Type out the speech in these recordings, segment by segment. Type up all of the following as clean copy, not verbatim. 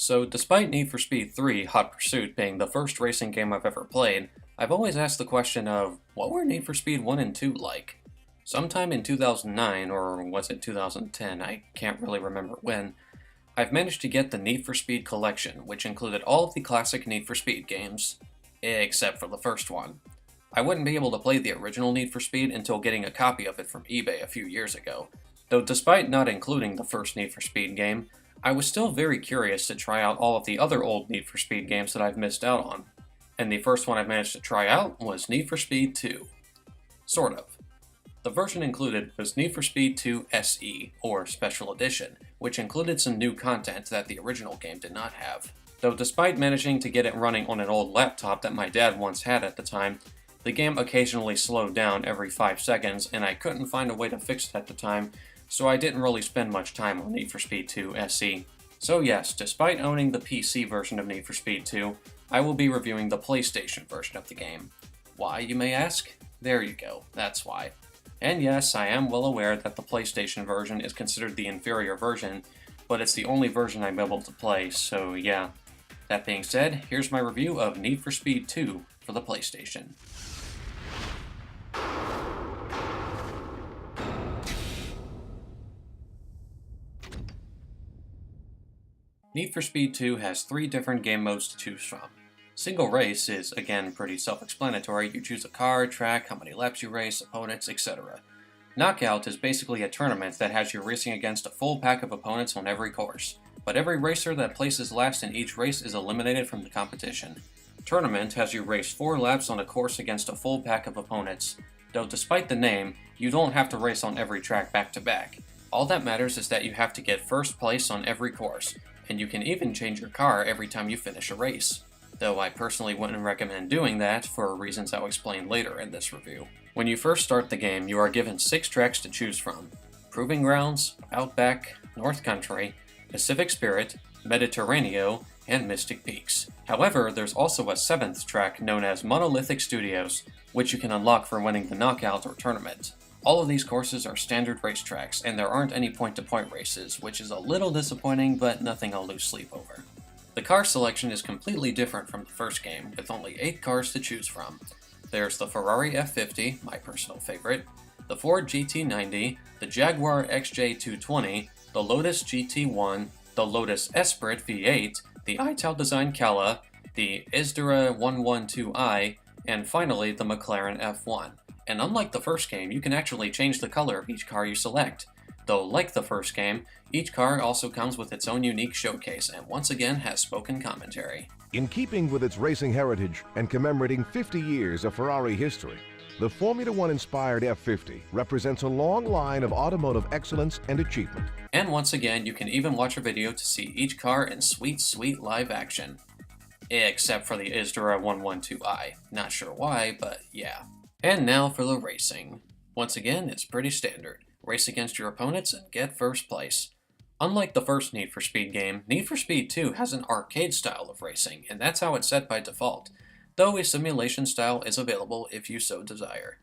So, despite Need for Speed 3 Hot Pursuit being the first racing game I've ever played, I've always asked the question of, what were Need for Speed 1 and 2 like? Sometime in 2009, or was it 2010, I can't really remember when, I've managed to get the Need for Speed collection, which included all of the classic Need for Speed games, except for the first one. I wouldn't be able to play the original Need for Speed until getting a copy of it from eBay a few years ago, though despite not including the first Need for Speed game, I was still very curious to try out all of the other old Need for Speed games that I've missed out on, and the first one I managed to try out was Need for Speed 2. Sort of. The version included was Need for Speed 2 SE, or Special Edition, which included some new content that the original game did not have. Though despite managing to get it running on an old laptop that my dad once had at the time, the game occasionally slowed down every 5 seconds and I couldn't find a way to fix it at the time, so I didn't really spend much time on Need for Speed 2 SE. So yes, despite owning the PC version of Need for Speed 2, I will be reviewing the PlayStation version of the game. Why, you may ask? There you go, that's why. And yes, I am well aware that the PlayStation version is considered the inferior version, but it's the only version I'm able to play, so yeah. That being said, here's my review of Need for Speed 2 for the PlayStation. Need for Speed 2 has 3 different game modes to choose from. Single race is, again, pretty self-explanatory. You choose a car, track, how many laps you race, opponents, etc. Knockout is basically a tournament that has you racing against a full pack of opponents on every course, but every racer that places last in each race is eliminated from the competition. Tournament has you race 4 laps on a course against a full pack of opponents, though despite the name, you don't have to race on every track back-to-back. All that matters is that you have to get first place on every course, and you can even change your car every time you finish a race. Though I personally wouldn't recommend doing that for reasons I'll explain later in this review. When you first start the game, you are given 6 tracks to choose from: Proving Grounds, Outback, North Country, Pacific Spirit, Mediterraneo, and Mystic Peaks. However, there's also a 7th track known as Monolithic Studios, which you can unlock for winning the knockout or tournament. All of these courses are standard racetracks, and there aren't any point-to-point races, which is a little disappointing, but nothing I'll lose sleep over. The car selection is completely different from the first game, with only 8 cars to choose from. There's the Ferrari F50, my personal favorite, the Ford GT90, the Jaguar XJ220, the Lotus GT1, the Lotus Esprit V8, the Ital-designed Cala, the Isdera 112i, and finally the McLaren F1. And unlike the first game, you can actually change the color of each car you select. Though, like the first game, each car also comes with its own unique showcase and once again has spoken commentary. In keeping with its racing heritage and commemorating 50 years of Ferrari history, the Formula One-inspired F50 represents a long line of automotive excellence and achievement. And once again, you can even watch a video to see each car in sweet, sweet live action. Except for the Isdera 112i. Not sure why, but yeah. And now for the racing. Once again, it's pretty standard. Race against your opponents and get first place. Unlike the first Need for Speed game, Need for Speed 2 has an arcade style of racing, and that's how it's set by default, though a simulation style is available if you so desire.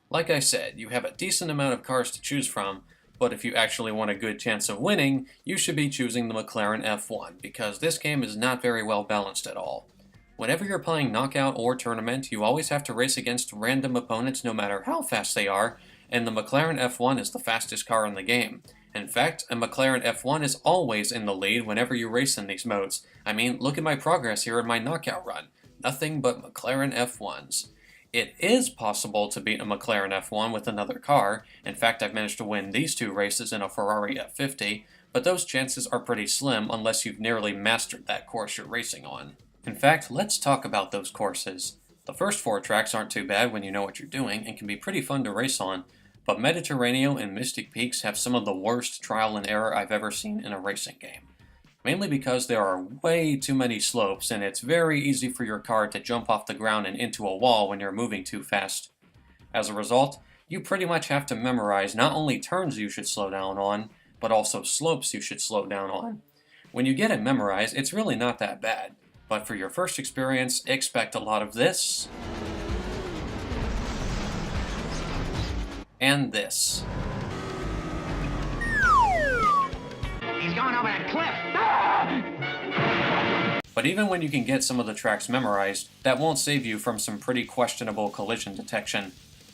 Like I said, you have a decent amount of cars to choose from, but if you actually want a good chance of winning, you should be choosing the McLaren F1, because this game is not very well balanced at all. Whenever you're playing Knockout or Tournament, you always have to race against random opponents no matter how fast they are, and the McLaren F1 is the fastest car in the game. In fact, a McLaren F1 is always in the lead whenever you race in these modes. I mean, look at my progress here in my Knockout run. Nothing but McLaren F1s. It is possible to beat a McLaren F1 with another car. In fact, I've managed to win these 2 races in a Ferrari F50, but those chances are pretty slim unless you've nearly mastered that course you're racing on. In fact, let's talk about those courses. The first 4 tracks aren't too bad when you know what you're doing and can be pretty fun to race on, but Mediterraneo and Mystic Peaks have some of the worst trial and error I've ever seen in a racing game. Mainly because there are way too many slopes and it's very easy for your car to jump off the ground and into a wall when you're moving too fast. As a result, you pretty much have to memorize not only turns you should slow down on, but also slopes you should slow down on. When you get it memorized, it's really not that bad. But for your first experience, expect a lot of this, and this. He's going over that cliff! Ah! But even when you can get some of the tracks memorized, that won't save you from some pretty questionable collision detection.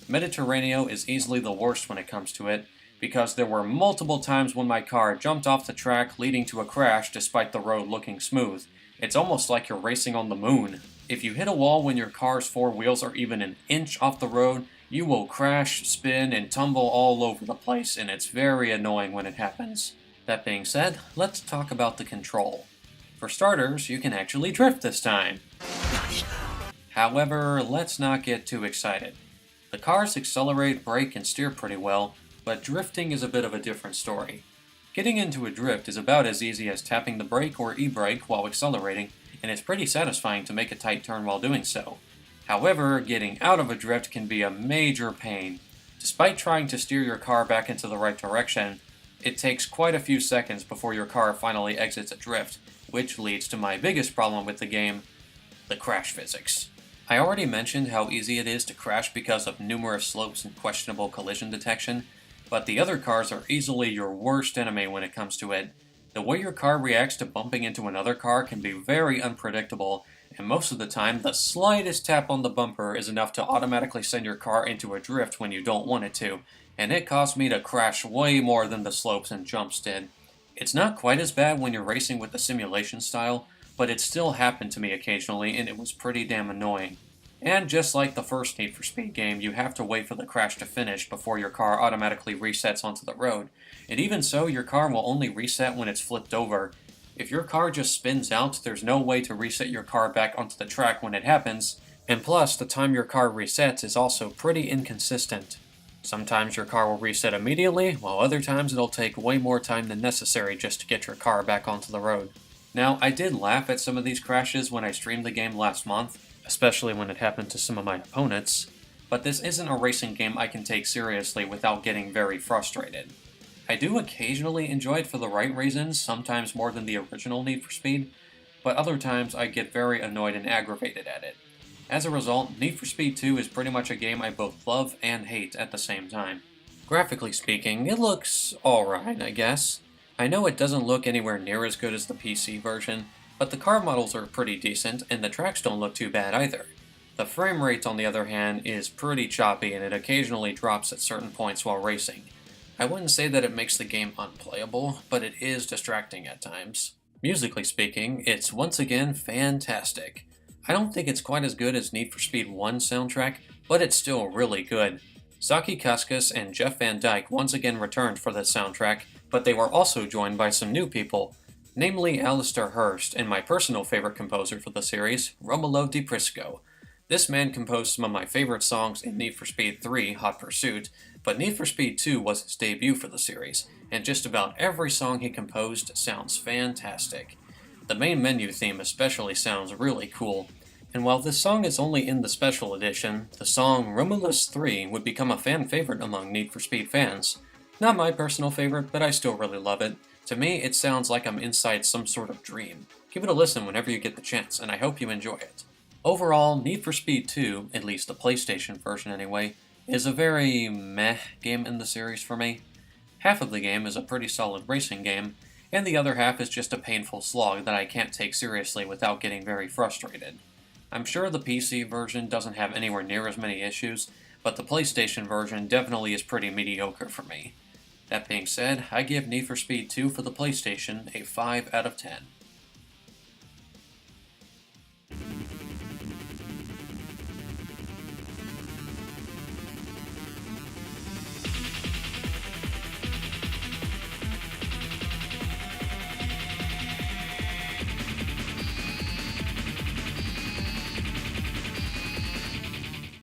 Mediterraneo is easily the worst when it comes to it, because there were multiple times when my car jumped off the track leading to a crash despite the road looking smooth. It's almost like you're racing on the moon. If you hit a wall when your car's four wheels are even an inch off the road, you will crash, spin, and tumble all over the place, and it's very annoying when it happens. That being said, let's talk about the control. For starters, you can actually drift this time. However, let's not get too excited. The cars accelerate, brake, and steer pretty well, but drifting is a bit of a different story. Getting into a drift is about as easy as tapping the brake or e-brake while accelerating, and it's pretty satisfying to make a tight turn while doing so. However, getting out of a drift can be a major pain. Despite trying to steer your car back into the right direction, it takes quite a few seconds before your car finally exits a drift, which leads to my biggest problem with the game, the crash physics. I already mentioned how easy it is to crash because of numerous slopes and questionable collision detection, but the other cars are easily your worst enemy when it comes to it. The way your car reacts to bumping into another car can be very unpredictable, and most of the time, the slightest tap on the bumper is enough to automatically send your car into a drift when you don't want it to, and it caused me to crash way more than the slopes and jumps did. It's not quite as bad when you're racing with the simulation style, but it still happened to me occasionally, and it was pretty damn annoying. And just like the first Need for Speed game, you have to wait for the crash to finish before your car automatically resets onto the road. And even so, your car will only reset when it's flipped over. If your car just spins out, there's no way to reset your car back onto the track when it happens, and plus, the time your car resets is also pretty inconsistent. Sometimes your car will reset immediately, while other times it'll take way more time than necessary just to get your car back onto the road. Now, I did laugh at some of these crashes when I streamed the game last month, especially when it happened to some of my opponents, but this isn't a racing game I can take seriously without getting very frustrated. I do occasionally enjoy it for the right reasons, sometimes more than the original Need for Speed, but other times I get very annoyed and aggravated at it. As a result, Need for Speed 2 is pretty much a game I both love and hate at the same time. Graphically speaking, it looks alright, I guess. I know it doesn't look anywhere near as good as the PC version, but the car models are pretty decent, and the tracks don't look too bad either. The frame rate, on the other hand, is pretty choppy, and it occasionally drops at certain points while racing. I wouldn't say that it makes the game unplayable, but it is distracting at times. Musically speaking, it's once again fantastic. I don't think it's quite as good as Need for Speed 1's soundtrack, but it's still really good. Saki Kaskas and Jeff Van Dyke once again returned for the soundtrack, but they were also joined by some new people, namely Alistair Hurst and my personal favorite composer for the series, Romolo Di Prisco. This man composed some of my favorite songs in Need for Speed 3 Hot Pursuit, but Need for Speed 2 was his debut for the series, and just about every song he composed sounds fantastic. The main menu theme especially sounds really cool, and while this song is only in the special edition, the song Romulus 3 would become a fan favorite among Need for Speed fans. Not my personal favorite, but I still really love it. To me, it sounds like I'm inside some sort of dream. Give it a listen whenever you get the chance, and I hope you enjoy it. Overall, Need for Speed 2, at least the PlayStation version anyway, is a very meh game in the series for me. Half of the game is a pretty solid racing game, and the other half is just a painful slog that I can't take seriously without getting very frustrated. I'm sure the PC version doesn't have anywhere near as many issues, but the PlayStation version definitely is pretty mediocre for me. That being said, I give Need for Speed 2 for the PlayStation a 5 out of 10.